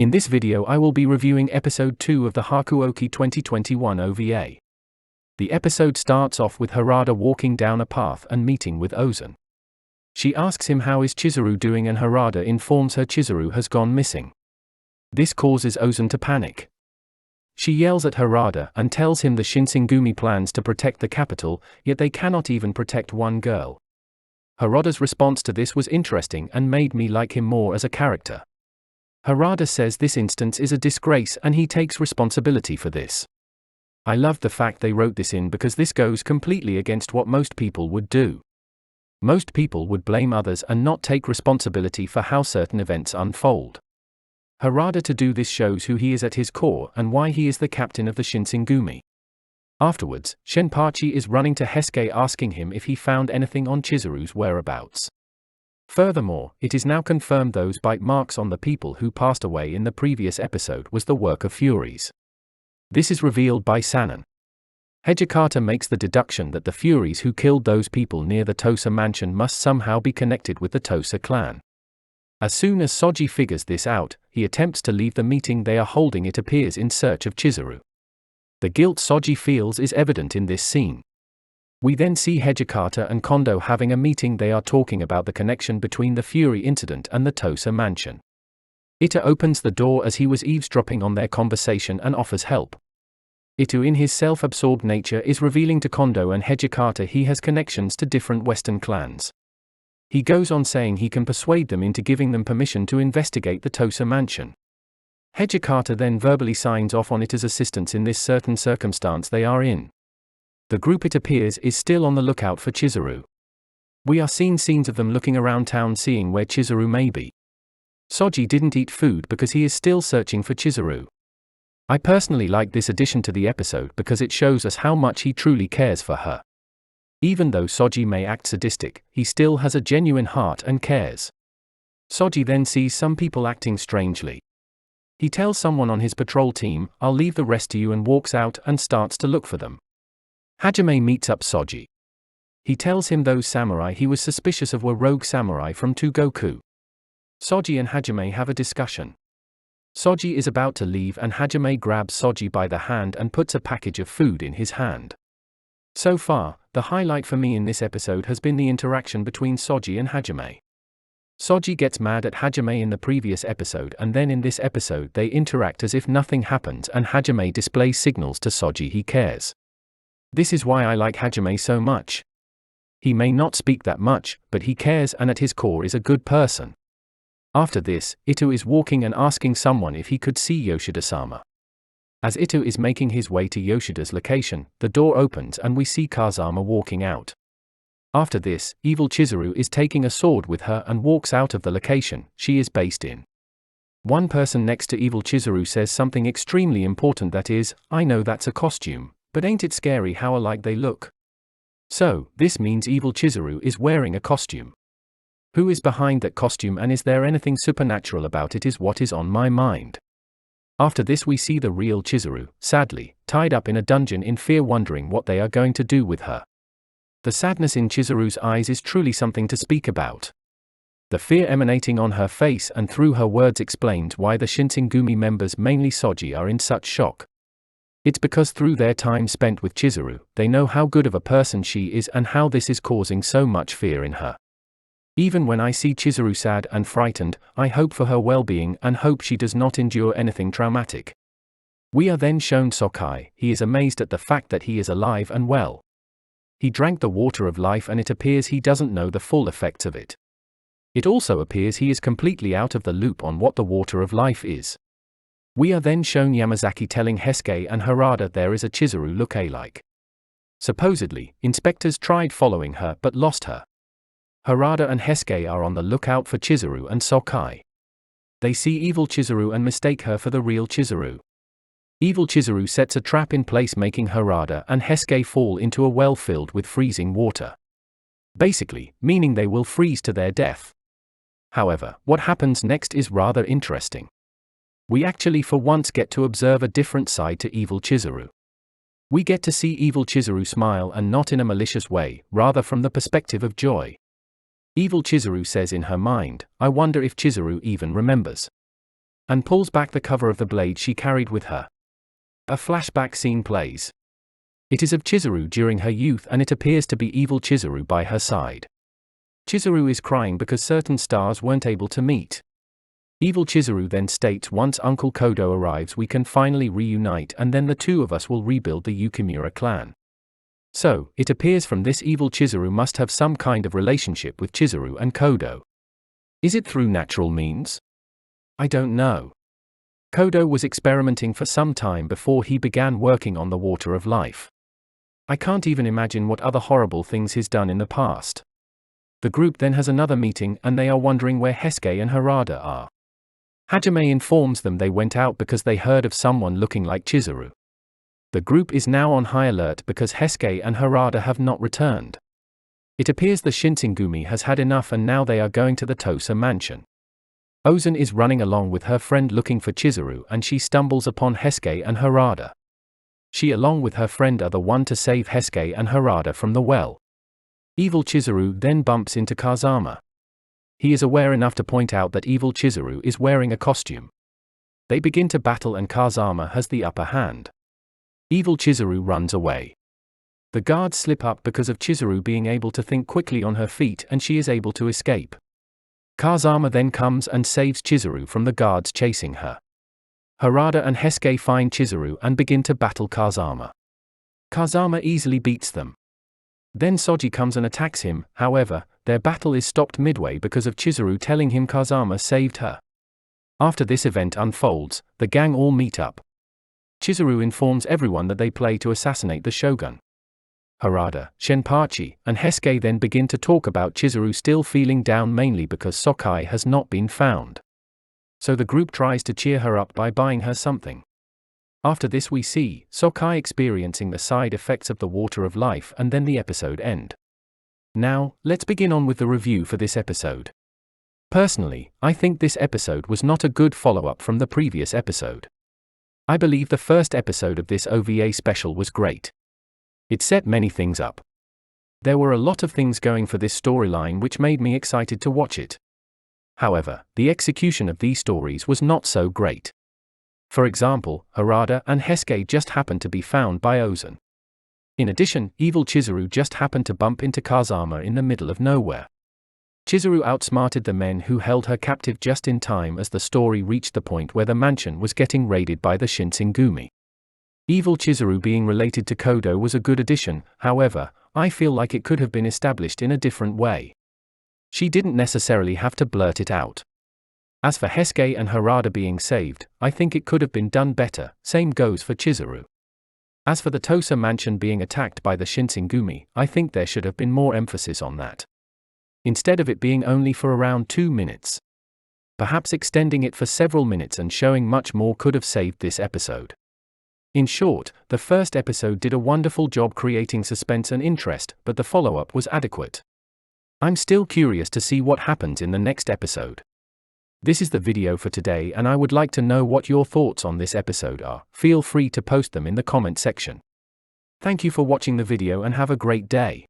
In this video I will be reviewing episode 2 of the Hakuoki 2021 OVA. The episode starts off with Harada walking down a path and meeting with Ozan. She asks him how is Chizuru doing and Harada informs her Chizuru has gone missing. This causes Ozan to panic. She yells at Harada and tells him the Shinsengumi plans to protect the capital, yet they cannot even protect one girl. Harada's response to this was interesting and made me like him more as a character. Harada says this instance is a disgrace and he takes responsibility for this. I love the fact they wrote this in because this goes completely against what most people would do. Most people would blame others and not take responsibility for how certain events unfold. Harada to do this shows who he is at his core and why he is the captain of the Shinsengumi. Afterwards, Shenpachi is running to Hesuke asking him if he found anything on Chizuru's whereabouts. Furthermore, it is now confirmed those bite marks on the people who passed away in the previous episode was the work of Furies. This is revealed by Sanan. Hejikata makes the deduction that the Furies who killed those people near the Tosa mansion must somehow be connected with the Tosa clan. As soon as Soji figures this out, he attempts to leave the meeting they are holding. It appears in search of Chizuru. The guilt Soji feels is evident in this scene. We then see Hejikata and Kondo having a meeting. They are talking about the connection between the Fury incident and the Tosa mansion. Ito opens the door as he was eavesdropping on their conversation and offers help. Ito in his self-absorbed nature is revealing to Kondo and Hejikata he has connections to different Western clans. He goes on saying he can persuade them into giving them permission to investigate the Tosa mansion. Hejikata then verbally signs off on Ito's assistance in this certain circumstance they are in. The group, it appears, is still on the lookout for Chizuru. We are seeing scenes of them looking around town seeing where Chizuru may be. Soji didn't eat food because he is still searching for Chizuru. I personally like this addition to the episode because it shows us how much he truly cares for her. Even though Soji may act sadistic, he still has a genuine heart and cares. Soji then sees some people acting strangely. He tells someone on his patrol team, "I'll leave the rest to you," and walks out and starts to look for them. Hajime meets up Soji. He tells him those samurai he was suspicious of were rogue samurai from Togoku. Soji and Hajime have a discussion. Soji is about to leave and Hajime grabs Soji by the hand and puts a package of food in his hand. So far, the highlight for me in this episode has been the interaction between Soji and Hajime. Soji gets mad at Hajime in the previous episode and then in this episode they interact as if nothing happens and Hajime displays signals to Soji he cares. This is why I like Hajime so much. He may not speak that much, but he cares and at his core is a good person. After this, Ito is walking and asking someone if he could see Yoshida-sama. As Ito is making his way to Yoshida's location, the door opens and we see Kazama walking out. After this, evil Chizuru is taking a sword with her and walks out of the location she is based in. One person next to evil Chizuru says something extremely important, that is, "I know that's a costume, but ain't it scary how alike they look?" So, this means evil Chizuru is wearing a costume. Who is behind that costume and is there anything supernatural about it is what is on my mind. After this we see the real Chizuru, sadly, tied up in a dungeon in fear, wondering what they are going to do with her. The sadness in Chizuru's eyes is truly something to speak about. The fear emanating on her face and through her words explains why the Shinsengumi members, mainly Soji, are in such shock. It's because through their time spent with Chizuru, they know how good of a person she is and how this is causing so much fear in her. Even when I see Chizuru sad and frightened, I hope for her well-being and hope she does not endure anything traumatic. We are then shown Sokai. He is amazed at the fact that he is alive and well. He drank the water of life and it appears he doesn't know the full effects of it. It also appears he is completely out of the loop on what the water of life is. We are then shown Yamazaki telling Hesuke and Harada there is a Chizuru look-alike. Supposedly, inspectors tried following her but lost her. Harada and Hesuke are on the lookout for Chizuru and Sokai. They see evil Chizuru and mistake her for the real Chizuru. Evil Chizuru sets a trap in place, making Harada and Hesuke fall into a well filled with freezing water. Basically, meaning they will freeze to their death. However, what happens next is rather interesting. We actually for once get to observe a different side to evil Chizuru. We get to see evil Chizuru smile, and not in a malicious way, rather from the perspective of joy. Evil Chizuru says in her mind, "I wonder if Chizuru even remembers." and pulls back the cover of the blade she carried with her. A flashback scene plays. It is of Chizuru during her youth, and it appears to be evil Chizuru by her side. Chizuru is crying because certain stars weren't able to meet. Evil Chizuru then states, once Uncle Kodo arrives we can finally reunite, and then the two of us will rebuild the Yukimura clan. So, it appears from this evil Chizuru must have some kind of relationship with Chizuru and Kodo. Is it through natural means? I don't know. Kodo was experimenting for some time before he began working on the Water of Life. I can't even imagine what other horrible things he's done in the past. The group then has another meeting and they are wondering where Hesuke and Harada are. Hajime informs them they went out because they heard of someone looking like Chizuru. The group is now on high alert because Hesuke and Harada have not returned. It appears the Shinsengumi has had enough and now they are going to the Tosa mansion. Ozan is running along with her friend looking for Chizuru and she stumbles upon Hesuke and Harada. She along with her friend are the one to save Hesuke and Harada from the well. Evil Chizuru then bumps into Kazama. He is aware enough to point out that evil Chizuru is wearing a costume. They begin to battle and Kazama has the upper hand. Evil Chizuru runs away. The guards slip up because of Chizuru being able to think quickly on her feet and she is able to escape. Kazama then comes and saves Chizuru from the guards chasing her. Harada and Hesuke find Chizuru and begin to battle Kazama. Kazama easily beats them. Then Soji comes and attacks him, however, their battle is stopped midway because of Chizuru telling him Kazama saved her. After this event unfolds, the gang all meet up. Chizuru informs everyone that they play to assassinate the shogun. Harada, Shenpachi, and Hesuke then begin to talk about Chizuru still feeling down mainly because Sokai has not been found. So the group tries to cheer her up by buying her something. After this we see Sokai experiencing the side effects of the Water of Life and then the episode end. Now, let's begin on with the review for this episode. Personally, I think this episode was not a good follow-up from the previous episode. I believe the first episode of this OVA special was great. It set many things up. There were a lot of things going for this storyline which made me excited to watch it. However, the execution of these stories was not so great. For example, Harada and Hesuke just happened to be found by Ozan. In addition, evil Chizuru just happened to bump into Kazama in the middle of nowhere. Chizuru outsmarted the men who held her captive just in time as the story reached the point where the mansion was getting raided by the Shinsengumi. Evil Chizuru being related to Kodo was a good addition, however, I feel like it could have been established in a different way. She didn't necessarily have to blurt it out. As for Hesuke and Harada being saved, I think it could have been done better, same goes for Chizuru. As for the Tosa mansion being attacked by the Shinsengumi, I think there should have been more emphasis on that. Instead of it being only for around 2 minutes. Perhaps extending it for several minutes and showing much more could have saved this episode. In short, the first episode did a wonderful job creating suspense and interest, but the follow-up was adequate. I'm still curious to see what happens in the next episode. This is the video for today and I would like to know what your thoughts on this episode are. Feel free to post them in the comment section. Thank you for watching the video and have a great day.